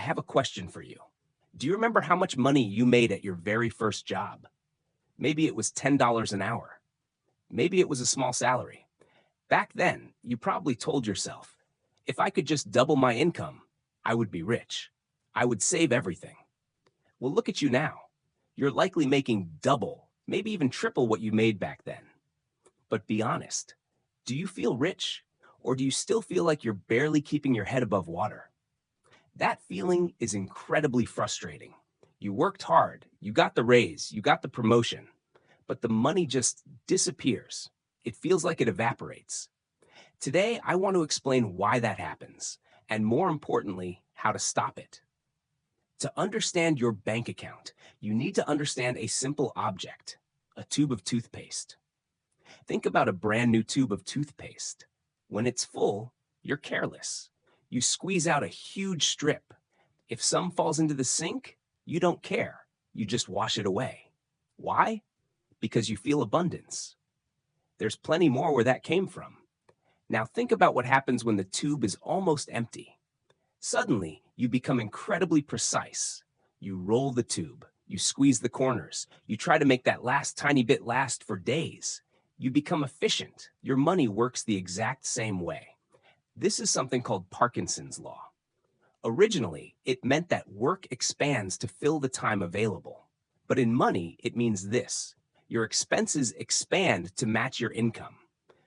have a question for you. Do you remember how much money you made at your very first job? Maybe it was $10 an hour. Maybe it was a small salary. Back then, you probably told yourself, if I could just double my income, I would be rich. I would save everything. Well, look at you now. You're likely making double, maybe even triple what you made back then. But be honest, do you feel rich? Or do you still feel like you're barely keeping your head above water? That feeling is incredibly frustrating. You worked hard, you got the raise, you got the promotion, but the money just disappears. It feels like it evaporates. Today, I want to explain why that happens, and more importantly, how to stop it. To understand your bank account, you need to understand a simple object, a tube of toothpaste. Think about a brand new tube of toothpaste. When it's full, you're careless. You squeeze out a huge strip. If some falls into the sink, you don't care. You just wash it away. Why? Because you feel abundance. There's plenty more where that came from. Now think about what happens when the tube is almost empty. Suddenly, you become incredibly precise. You roll the tube. You squeeze the corners. You try to make that last tiny bit last for days. You become efficient. Your money works the exact same way. This is something called Parkinson's law. Originally, it meant that work expands to fill the time available. But in money, it means this. Your expenses expand to match your income.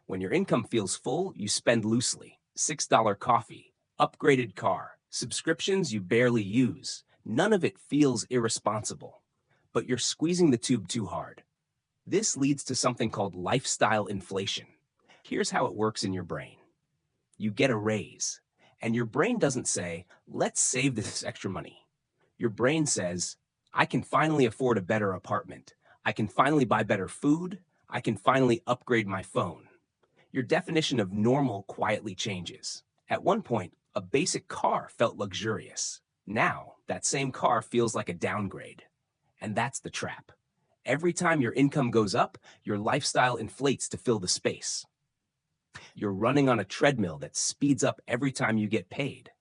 When your income feels full, you spend loosely. $6 coffee, upgraded car, subscriptions you barely use. None of it feels irresponsible. But you're squeezing the tube too hard. This leads to something called lifestyle inflation. Here's how it works in your brain. You get a raise, and your brain doesn't say, let's save this extra money. Your brain says, I can finally afford a better apartment. I can finally buy better food. I can finally upgrade my phone. Your definition of normal quietly changes. At one point, a basic car felt luxurious. Now, that same car feels like a downgrade. And that's the trap. Every time your income goes up, your lifestyle inflates to fill the space. You're running on a treadmill that speeds up every time you get paid.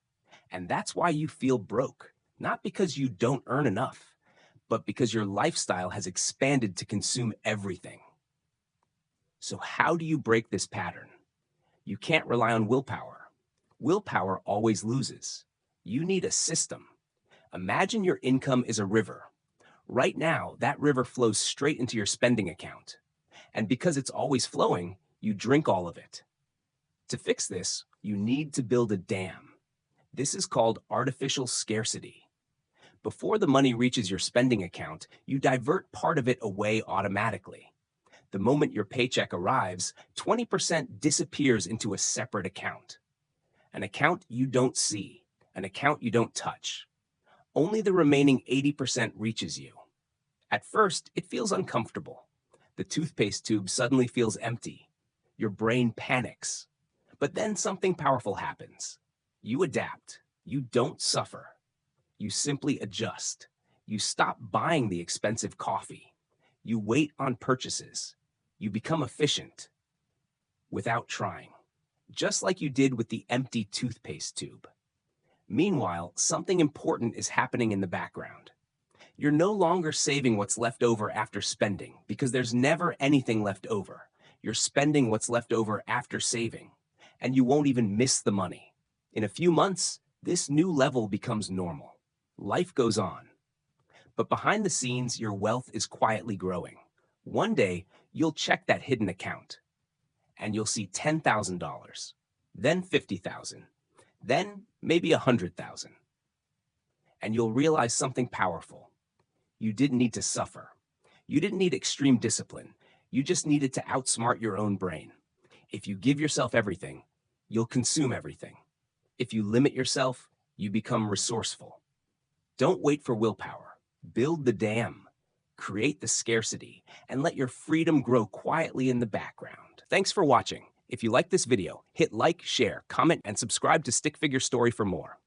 And that's why you feel broke. Not because you don't earn enough, but because your lifestyle has expanded to consume everything. So how do you break this pattern? You can't rely on willpower. Willpower always loses. You need a system. Imagine your income is a river. Right now, that river flows straight into your spending account. And because it's always flowing, you drink all of it. To fix this, you need to build a dam. This is called artificial scarcity. Before the money reaches your spending account, you divert part of it away automatically. The moment your paycheck arrives, 20% disappears into a separate account. An account you don't see, an account you don't touch. Only the remaining 80% reaches you. At first, it feels uncomfortable. The toothpaste tube suddenly feels empty. Your brain panics. But then something powerful happens. You adapt. You don't suffer. You simply adjust. You stop buying the expensive coffee. You wait on purchases. You become efficient without trying, just like you did with the empty toothpaste tube. Meanwhile, something important is happening in the background. You're no longer saving what's left over after spending because there's never anything left over. You're spending what's left over after saving, and you won't even miss the money. In a few months, this new level becomes normal. Life goes on. But behind the scenes, your wealth is quietly growing. One day, you'll check that hidden account, and you'll see $10,000, then $50,000, then maybe $100,000. And you'll realize something powerful. You didn't need to suffer. You didn't need extreme discipline. You just needed to outsmart your own brain. If you give yourself everything, you'll consume everything. If you limit yourself, you become resourceful. Don't wait for willpower. Build the dam. Create the scarcity, and let your freedom grow quietly in the background. Thanks for watching. If you like this video, hit like, share, comment, and subscribe to Stick Figure Story for more.